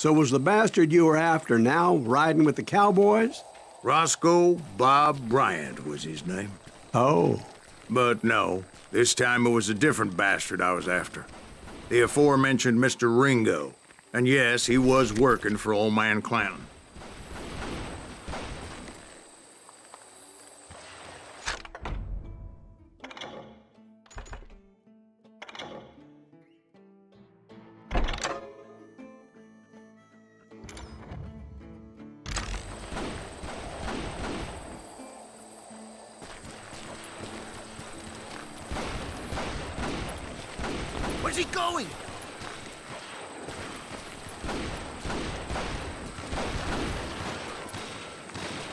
So was the bastard you were after now riding with the cowboys? Roscoe Bob Bryant was his name. Oh. But no, this time it was a different bastard I was after. The aforementioned Mr. Ringo. And yes, he was working for old man Clanton. Where's he going?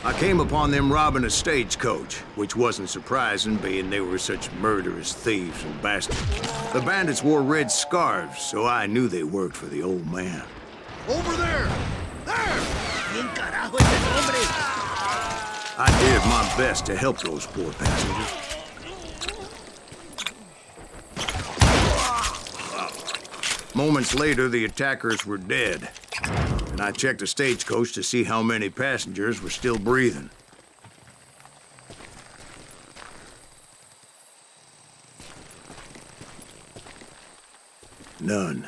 I came upon them robbing a stagecoach, which wasn't surprising, being they were such murderous thieves and bastards. The bandits wore red scarves, so I knew they worked for the old man. Over there! There! ¿Quién carajo es ese hombre? I did my best to help those poor passengers. Moments later, the attackers were dead, and I checked the stagecoach to see how many passengers were still breathing. None.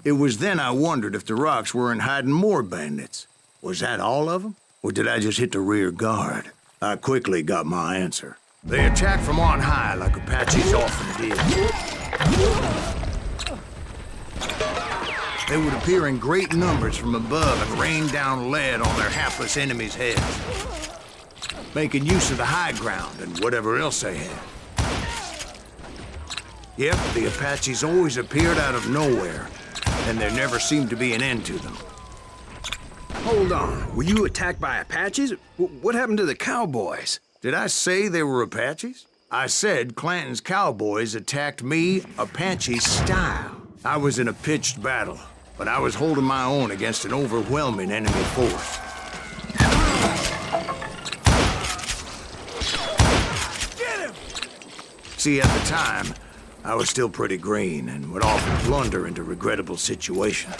It was then I wondered if the rocks weren't hiding more bandits. Was that all of them? Or did I just hit the rear guard? I quickly got my answer. They attacked from on high like Apaches often did. They would appear in great numbers from above and rain down lead on their hapless enemies' heads, making use of the high ground and whatever else they had. Yep, the Apaches always appeared out of nowhere, and there never seemed to be an end to them. Hold on. Were you attacked by Apaches? What happened to the cowboys? Did I say they were Apaches? I said Clanton's cowboys attacked me Apache style. I was in a pitched battle, but I was holding my own against an overwhelming enemy force. Get him! See, at the time, I was still pretty green and would often blunder into regrettable situations.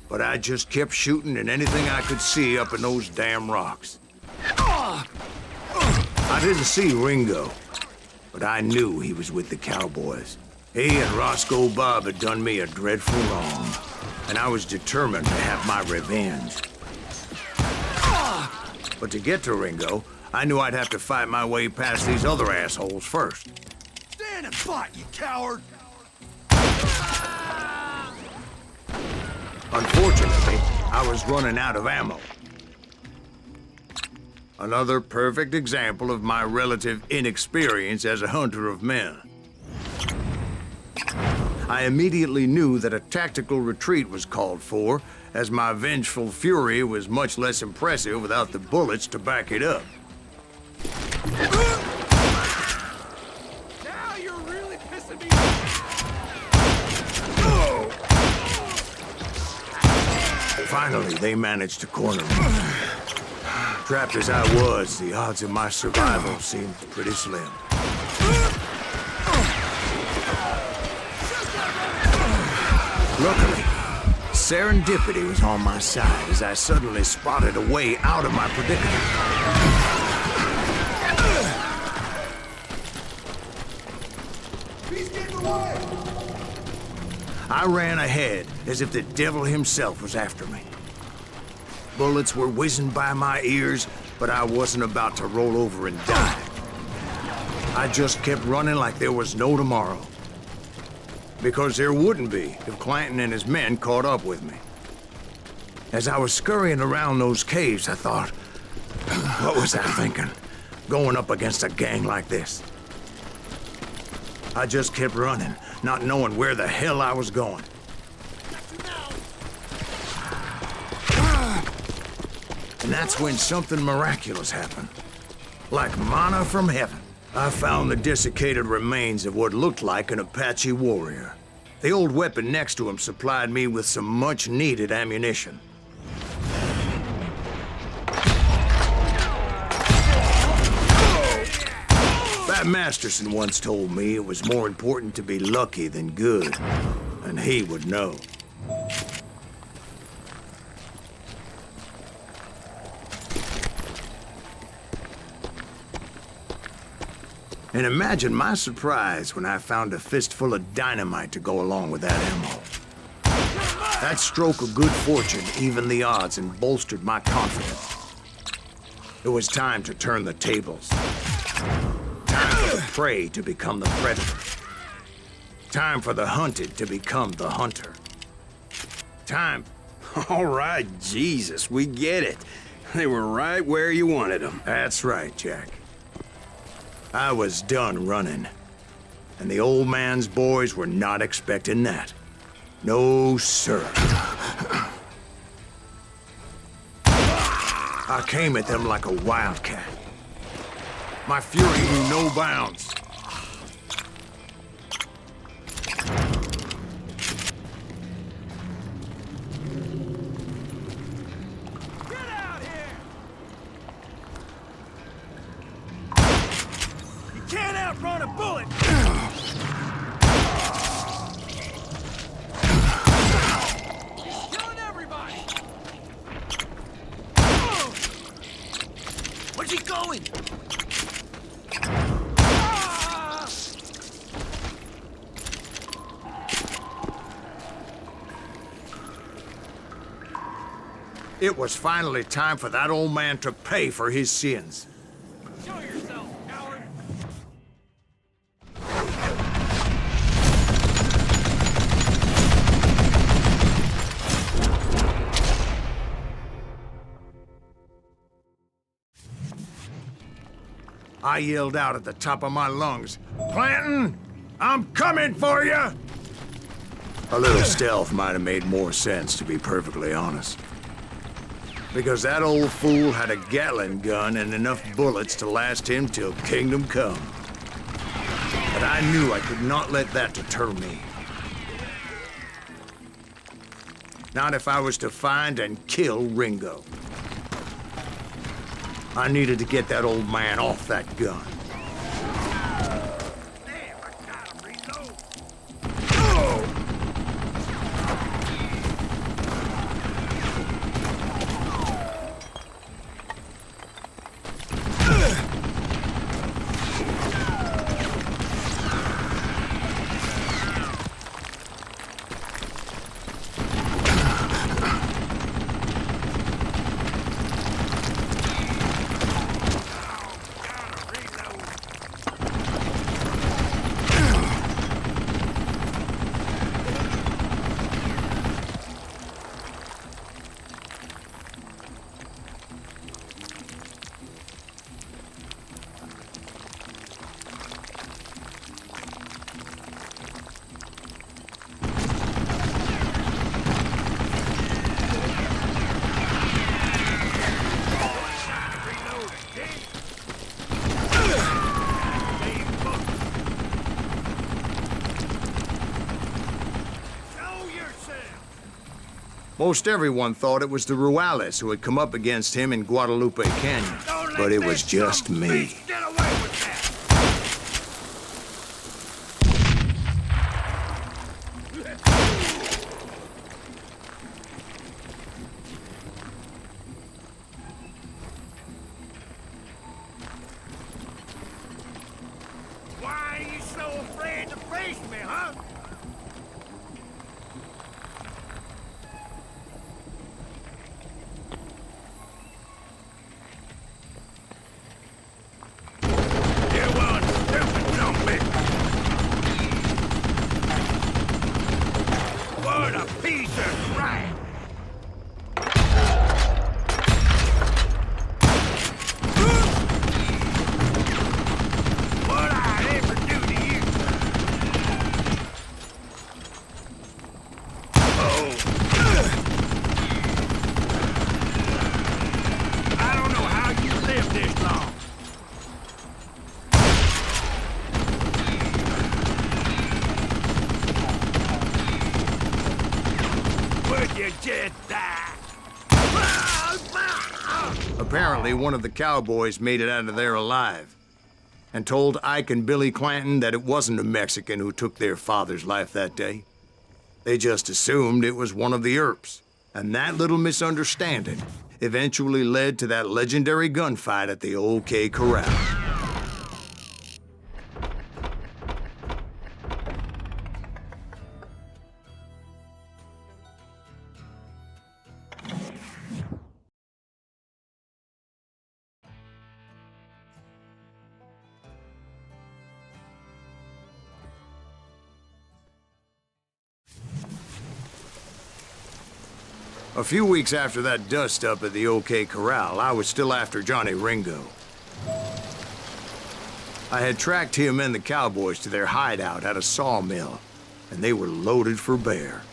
But I just kept shooting at anything I could see up in those damn rocks. I didn't see Ringo, but I knew he was with the cowboys. He and Roscoe Bob had done me a dreadful wrong, and I was determined to have my revenge. But to get to Ringo, I knew I'd have to fight my way past these other assholes first. Stand and fight, you coward! Unfortunately, I was running out of ammo. Another perfect example of my relative inexperience as a hunter of men. I immediately knew that a tactical retreat was called for, as my vengeful fury was much less impressive without the bullets to back it up. Now you're really pissing me Finally, they managed to corner me. Trapped as I was, the odds of my survival seemed pretty slim. Luckily, serendipity was on my side as I suddenly spotted a way out of my predicament. He's getting away! I ran ahead as if the devil himself was after me. Bullets were whizzing by my ears, but I wasn't about to roll over and die. I just kept running like there was no tomorrow. Because there wouldn't be if Clanton and his men caught up with me. As I was scurrying around those caves, I thought, what was I thinking? Going up against a gang like this. I just kept running, not knowing where the hell I was going. And that's when something miraculous happened. Like manna from heaven. I found the desiccated remains of what looked like an Apache warrior. The old weapon next to him supplied me with some much-needed ammunition. Bat Masterson once told me it was more important to be lucky than good. and he would know. And imagine my surprise when I found a fistful of dynamite to go along with that ammo. That stroke of good fortune evened the odds and bolstered my confidence. It was time to turn the tables. Time for the prey to become the predator. Time for the hunted to become the hunter. Time... All right, Jesus, we get it. They were right where you wanted them. That's right, Jack. I was done running. And the old man's boys were not expecting that. No, sir. I came at them like a wildcat. My fury knew no bounds. Get out here! You can't outrun a bullet! Killing everybody! Where's he going? It was finally time for that old man to pay for his sins. Show yourself, coward! I yelled out at the top of my lungs, "Clanton, I'm coming for you!" A little stealth might have made more sense, to be perfectly honest. Because that old fool had a Gatling gun and enough bullets to last him till kingdom come. But I knew I could not let that deter me. Not if I was to find and kill Ringo. I needed to get that old man off that gun. Damn, I gotta reload! Most everyone thought it was the Ruales who had come up against him in Guadalupe Canyon, but it was just me. Get away with that! Why are you so afraid to face me, huh? Apparently, one of the cowboys made it out of there alive and told Ike and Billy Clanton that it wasn't a Mexican who took their father's life that day. They just assumed it was one of the Earps. And that little misunderstanding eventually led to that legendary gunfight at the OK Corral. A few weeks after that dust-up at the OK Corral, I was still after Johnny Ringo. I had tracked him and the cowboys to their hideout at a sawmill, and they were loaded for bear.